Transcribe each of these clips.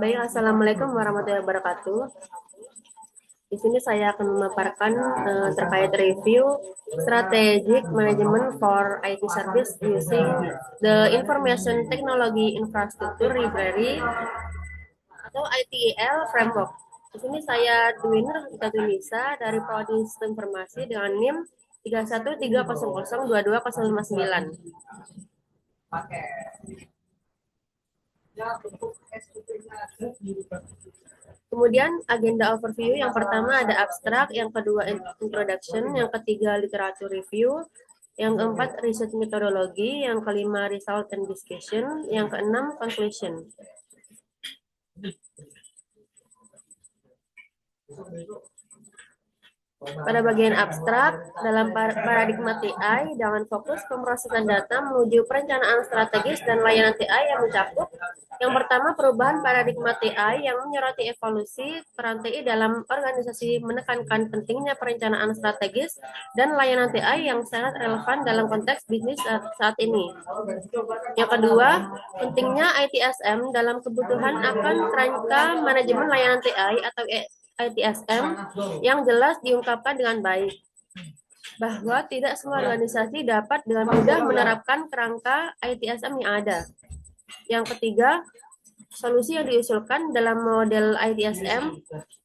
Baik, Assalamualaikum warahmatullahi wabarakatuh. Di sini saya akan memaparkan terkait review strategic management for IT service using the Information Technology Infrastructure Library atau ITIL framework. Di sini saya Dwiner Indonesia dari Prodi Sistem Informasi dengan NIM 31300225059. Kemudian agenda overview yang pertama ada abstrak, yang kedua introduction, yang ketiga literature review, yang keempat research methodology, yang kelima result and discussion, yang keenam conclusion. Pada bagian abstrak, dalam paradigma TI dengan fokus pemrosesan data menuju perencanaan strategis dan layanan TI yang mencakup yang pertama, perubahan paradigma TI yang menyoroti evolusi peran TI dalam organisasi menekankan pentingnya perencanaan strategis dan layanan TI yang sangat relevan dalam konteks bisnis saat ini. Yang kedua, pentingnya ITSM dalam kebutuhan akan kerangka manajemen layanan TI atau ITSM yang jelas diungkapkan dengan baik, bahwa tidak semua organisasi dapat dengan mudah menerapkan kerangka ITSM yang ada. Yang ketiga, solusi yang diusulkan dalam model ITSM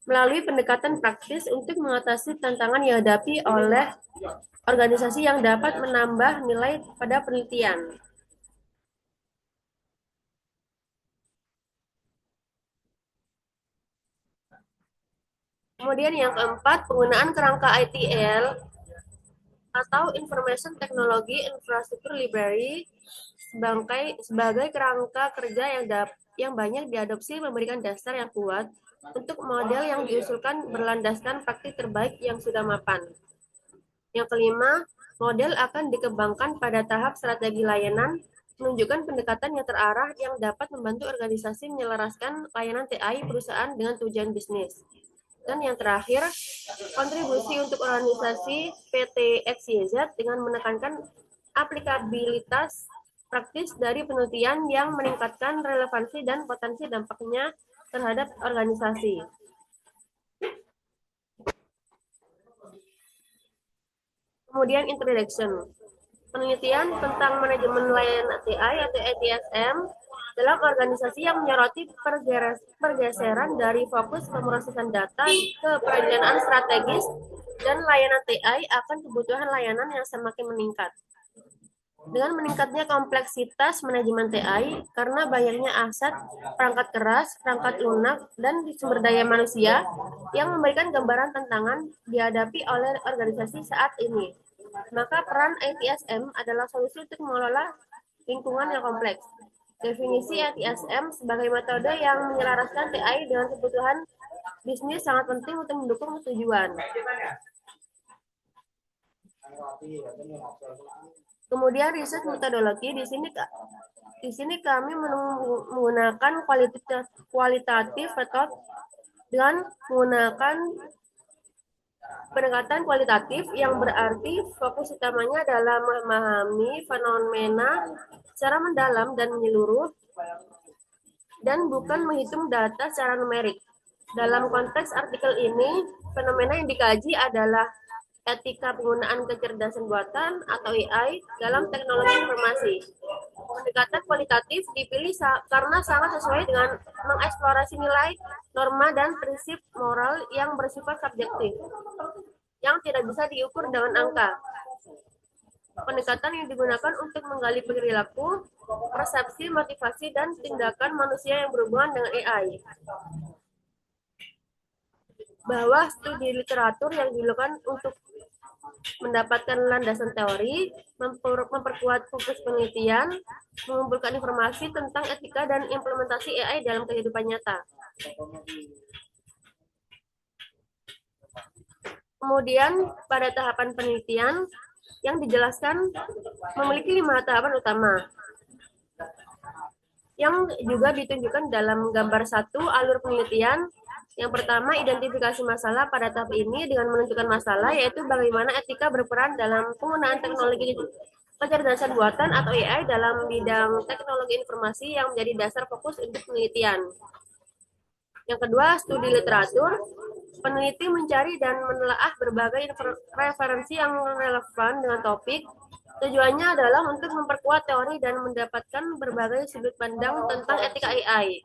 melalui pendekatan praktis untuk mengatasi tantangan yang dihadapi oleh organisasi yang dapat menambah nilai pada penelitian. Kemudian yang keempat, penggunaan kerangka ITL atau Information Technology Infrastructure Library sebagai kerangka kerja yang banyak diadopsi memberikan dasar yang kuat untuk model yang diusulkan berlandaskan praktik terbaik yang sudah mapan. Yang kelima, model akan dikembangkan pada tahap strategi layanan, menunjukkan pendekatan yang terarah yang dapat membantu organisasi menyelaraskan layanan TI perusahaan dengan tujuan bisnis. Dan yang terakhir, kontribusi untuk organisasi PT XYZ dengan menekankan aplikabilitas praktis dari penelitian yang meningkatkan relevansi dan potensi dampaknya terhadap organisasi. Kemudian introduction. Penelitian tentang manajemen layanan TI atau ITSM dalam organisasi yang menyoroti pergeseran dari fokus pemrosesan data ke perencanaan strategis dan layanan TI akan kebutuhan layanan yang semakin meningkat. Dengan meningkatnya kompleksitas manajemen TI karena banyaknya aset, perangkat keras, perangkat lunak, dan sumber daya manusia yang memberikan gambaran tantangan dihadapi oleh organisasi saat ini. Maka peran ITSM adalah solusi untuk mengelola lingkungan yang kompleks. Definisi ITSM sebagai metode yang menyelaraskan TI dengan kebutuhan bisnis sangat penting untuk mendukung tujuan. Kemudian riset metodologi di sini kami menggunakan kualitatif method dengan menggunakan pendekatan kualitatif yang berarti fokus utamanya adalah memahami fenomena secara mendalam dan menyeluruh dan bukan menghitung data secara numerik. Dalam konteks artikel ini, fenomena yang dikaji adalah etika penggunaan kecerdasan buatan atau AI dalam teknologi informasi. Pendekatan kualitatif dipilih karena sangat sesuai dengan mengeksplorasi nilai, norma, dan prinsip moral yang bersifat subjektif, yang tidak bisa diukur dengan angka. Pendekatan yang digunakan untuk menggali perilaku, persepsi, motivasi, dan tindakan manusia yang berhubungan dengan AI. Bahwa studi literatur yang dilakukan untuk mendapatkan landasan teori, memperkuat fokus penelitian, mengumpulkan informasi tentang etika dan implementasi AI dalam kehidupan nyata. Kemudian pada tahapan penelitian yang dijelaskan memiliki 5 tahapan utama yang juga ditunjukkan dalam gambar 1 alur penelitian. Yang pertama, identifikasi masalah pada tahap ini dengan menentukan masalah, yaitu bagaimana etika berperan dalam penggunaan teknologi kecerdasan buatan atau AI dalam bidang teknologi informasi yang menjadi dasar fokus untuk penelitian. Yang kedua, studi literatur. Peneliti mencari dan menelaah berbagai referensi yang relevan dengan topik. Tujuannya adalah untuk memperkuat teori dan mendapatkan berbagai sudut pandang tentang etika AI.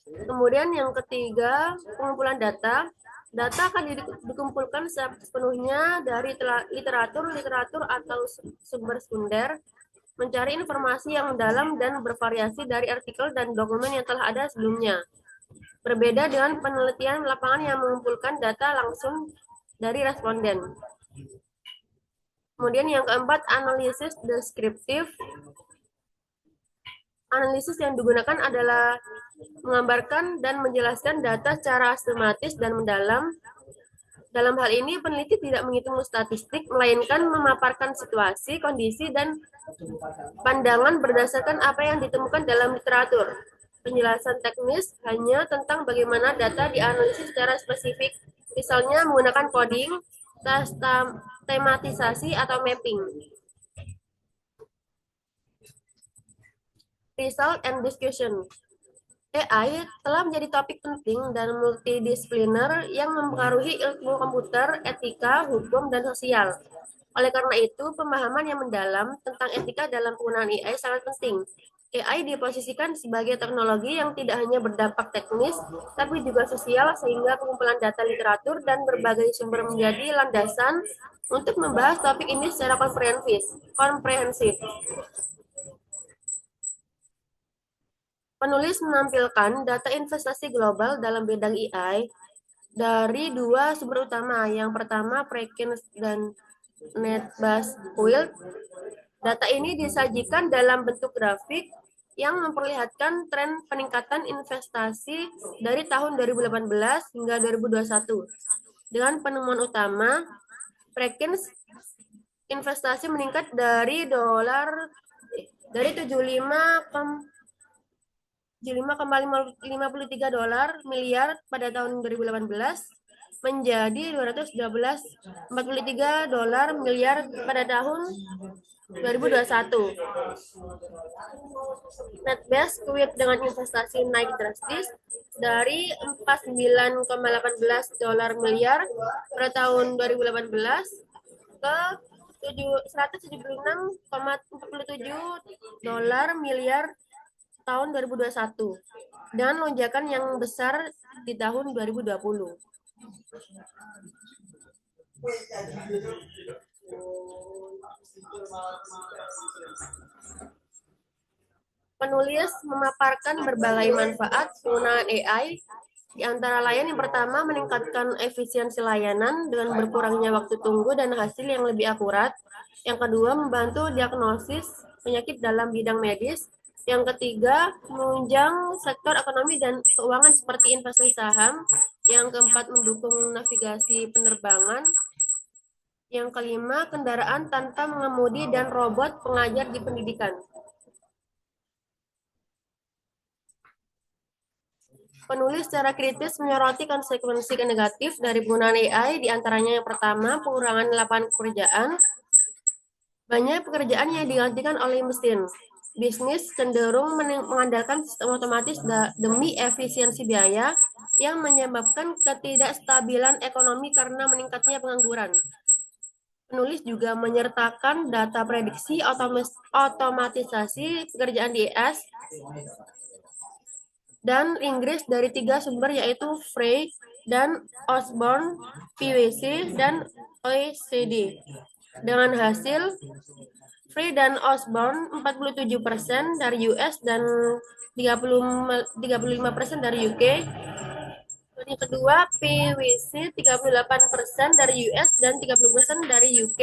Kemudian yang ketiga, pengumpulan data. Data akan dikumpulkan sepenuhnya dari literatur atau sumber sekunder, mencari informasi yang mendalam dan bervariasi dari artikel dan dokumen yang telah ada sebelumnya. Berbeda dengan penelitian lapangan yang mengumpulkan data langsung dari responden. Kemudian yang keempat, analisis deskriptif. Analisis yang digunakan adalah menggambarkan dan menjelaskan data secara sistematis dan mendalam. Dalam hal ini, peneliti tidak menghitung statistik, melainkan memaparkan situasi, kondisi, dan pandangan berdasarkan apa yang ditemukan dalam literatur. Penjelasan teknis hanya tentang bagaimana data dianalisis secara spesifik, misalnya menggunakan coding, tematisasi, atau mapping. Result and discussion. AI telah menjadi topik penting dan multidisipliner yang mempengaruhi ilmu komputer, etika, hukum, dan sosial. Oleh karena itu, pemahaman yang mendalam tentang etika dalam penggunaan AI sangat penting. AI diposisikan sebagai teknologi yang tidak hanya berdampak teknis, tapi juga sosial, sehingga pengumpulan data literatur dan berbagai sumber menjadi landasan untuk membahas topik ini secara komprehensif. Penulis menampilkan data investasi global dalam bidang AI dari dua sumber utama. Yang pertama, Prekins dan NetBuzzWorld. Data ini disajikan dalam bentuk grafik yang memperlihatkan tren peningkatan investasi dari tahun 2018 hingga 2021. Dengan penemuan utama, Prekins investasi meningkat dari 75,53 dolar miliar pada tahun 2018 menjadi 212,43 dolar miliar pada tahun 2021. NetBuzzWorld dengan investasi naik drastis dari 49,18 dolar miliar pada tahun 2018 ke 176,47 dolar miliar tahun 2021 dengan lonjakan yang besar di tahun 2020. Penulis memaparkan berbagai manfaat penggunaan AI, di antara lain yang pertama meningkatkan efisiensi layanan dengan berkurangnya waktu tunggu dan hasil yang lebih akurat. Yang kedua, membantu diagnosis penyakit dalam bidang medis. Yang ketiga, menunjang sektor ekonomi dan keuangan seperti investasi saham. Yang keempat, mendukung navigasi penerbangan. Yang kelima, kendaraan tanpa mengemudi dan robot pengajar di pendidikan. Penulis secara kritis menyoroti konsekuensi negatif dari penggunaan AI, di antaranya yang pertama, pengurangan lapangan pekerjaan. Banyak pekerjaan yang digantikan oleh mesin. Bisnis cenderung mengandalkan sistem otomatis demi efisiensi biaya yang menyebabkan ketidakstabilan ekonomi karena meningkatnya pengangguran. Penulis juga menyertakan data prediksi otomatisasi pekerjaan di ES dan Inggris dari 3 sumber, yaitu Frey dan Osborne, PwC, dan OECD. Dengan hasil Frey dan Osborne 47% dari US dan 35% dari UK. Yang kedua, PwC 38% dari US dan 30% dari UK.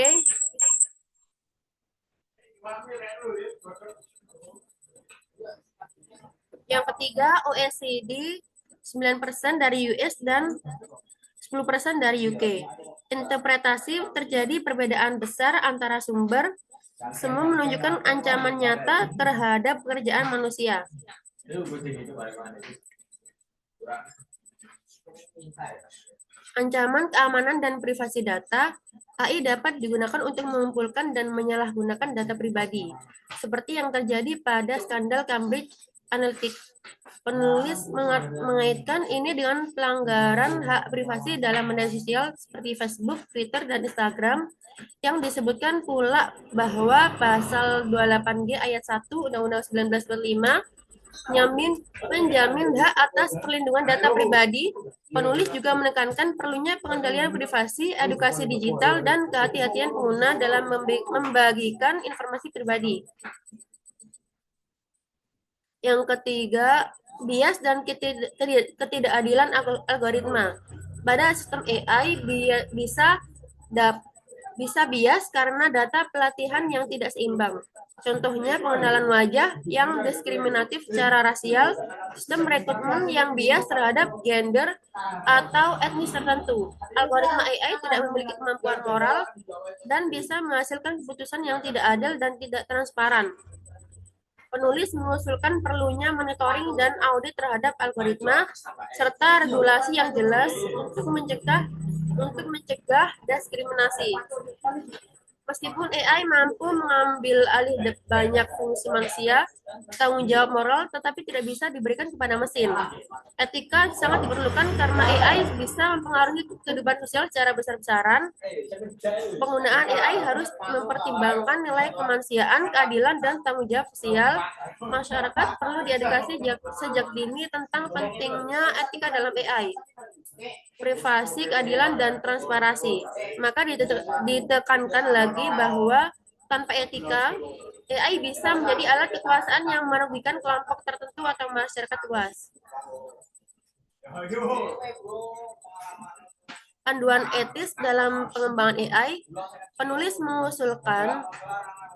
Yang ketiga, OECD 9% dari US dan 10% dari UK. Interpretasi terjadi perbedaan besar antara sumber. Semua menunjukkan ancaman nyata terhadap pekerjaan manusia. Ancaman keamanan dan privasi data. AI dapat digunakan untuk mengumpulkan dan menyalahgunakan data pribadi, seperti yang terjadi pada skandal Cambridge analitik. Penulis mengaitkan ini dengan pelanggaran hak privasi dalam media sosial seperti Facebook, Twitter, dan Instagram, yang disebutkan pula bahwa pasal 28G ayat 1 Undang-Undang 1945 menjamin hak atas perlindungan data pribadi. Penulis juga menekankan perlunya pengendalian privasi, edukasi digital, dan kehati-hatian pengguna dalam membagikan informasi pribadi. Yang ketiga, bias dan ketidakadilan algoritma. Pada sistem AI bisa bias karena data pelatihan yang tidak seimbang. Contohnya pengenalan wajah yang diskriminatif secara rasial, sistem rekrutmen yang bias terhadap gender atau etnis tertentu. Algoritma AI tidak memiliki kemampuan moral dan bisa menghasilkan keputusan yang tidak adil dan tidak transparan. Penulis mengusulkan perlunya monitoring dan audit terhadap algoritma serta regulasi yang jelas untuk mencegah diskriminasi. Meskipun AI mampu mengambil alih banyak fungsi manusia, tanggung jawab moral tetap tidak bisa diberikan kepada mesin. Etika sangat diperlukan karena AI bisa mempengaruhi kehidupan sosial secara besar-besaran. Penggunaan AI harus mempertimbangkan nilai kemanusiaan, keadilan, dan tanggung jawab sosial. Masyarakat perlu diedukasi sejak dini tentang pentingnya etika dalam AI, privasi, keadilan, dan transparansi. Maka ditekankan lagi bahwa tanpa etika, AI bisa menjadi alat kekuasaan yang merugikan kelompok tertentu atau masyarakat luas. Panduan etis dalam pengembangan AI, penulis mengusulkan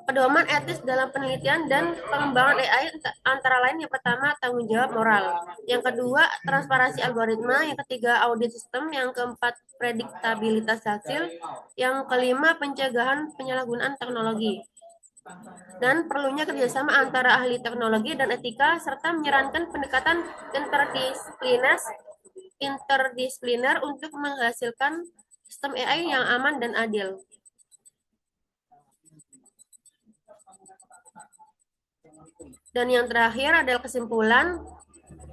pedoman etis dalam penelitian dan pengembangan AI antara lain yang pertama tanggung jawab moral, yang kedua transparansi algoritma, yang ketiga audit sistem, yang keempat prediktabilitas hasil, yang kelima pencegahan penyalahgunaan teknologi. Dan perlunya kerjasama antara ahli teknologi dan etika serta menyarankan pendekatan interdisipliner untuk menghasilkan sistem AI yang aman dan adil. Dan yang terakhir adalah kesimpulan,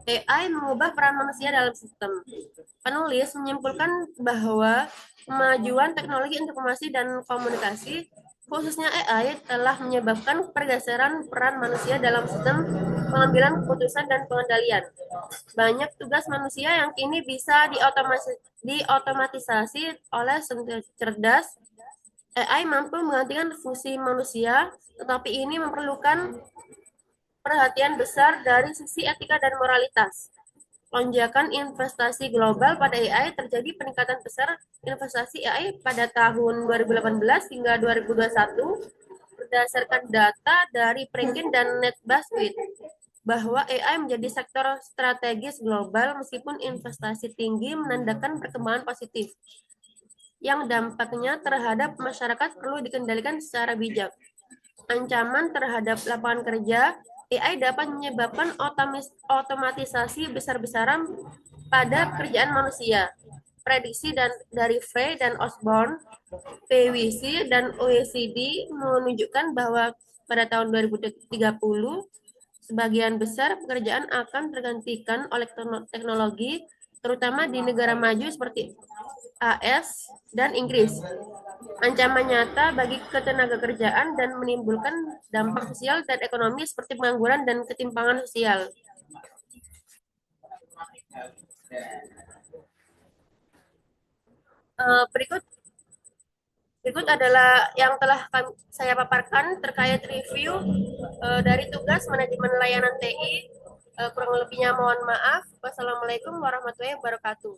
AI mengubah peran manusia dalam sistem. Penulis menyimpulkan bahwa kemajuan teknologi informasi dan komunikasi, khususnya AI, telah menyebabkan pergeseran peran manusia dalam sistem pengambilan keputusan dan pengendalian. Banyak tugas manusia yang kini bisa diotomatisasi oleh cerdas. AI mampu menggantikan fungsi manusia, tetapi ini memerlukan perhatian besar dari sisi etika dan moralitas. Lonjakan investasi global pada AI terjadi peningkatan besar investasi AI pada tahun 2018 hingga 2021 berdasarkan data dari Prinkin dan NetBuzzFeed bahwa AI menjadi sektor strategis global meskipun investasi tinggi menandakan perkembangan positif yang dampaknya terhadap masyarakat perlu dikendalikan secara bijak. Ancaman terhadap lapangan kerja, AI dapat menyebabkan otomatisasi besar-besaran pada pekerjaan manusia. Prediksi dari Frey dan Osborne, PwC, dan OECD menunjukkan bahwa pada tahun 2030, sebagian besar pekerjaan akan tergantikan oleh teknologi, terutama di negara maju seperti AS dan Inggris. Ancaman nyata bagi ketenagakerjaan dan menimbulkan dampak sosial dan ekonomi seperti pengangguran dan ketimpangan sosial. Berikut adalah yang telah saya paparkan terkait review dari tugas manajemen layanan TI. Kurang lebihnya mohon maaf. Wassalamualaikum warahmatullahi wabarakatuh.